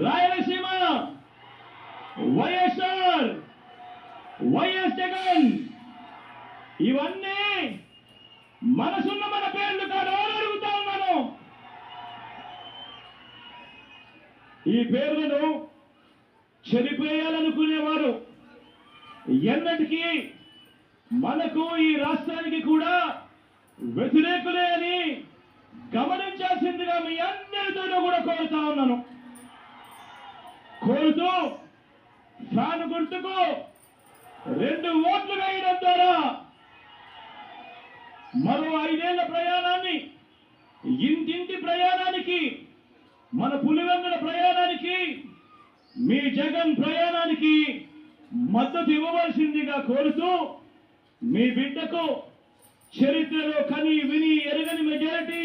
Rayalaseema YSR, YS Jagan, ఇవన్నీ మనసున్న మన పేర్లు కాదు అడుగుతా ఉన్నాను. ఈ పేర్లను చెరిపేయాలనుకునేవారు ఎన్నటికీ మనకు ఈ రాష్ట్రానికి కూడా వ్యతిరేకులే అని గమనించాల్సిందిగా మీ అందరితోనూ కూడా కోరుతా ఉన్నాను. కోరుతూ ఫ్యాన్ గుర్తుకు 2 ఓట్లు వేయడం ద్వారా మరో 5 ఏళ్ల ప్రయాణాన్ని, ఇంటింటి ప్రయాణానికి, మన పులివెందుల ప్రయాణానికి, మీ జగన్ ప్రయాణానికి మద్దతు ఇవ్వవలసిందిగా కోరుతూ మీ బిడ్డకు చరిత్రలో కని విని ఎరగని మెజారిటీ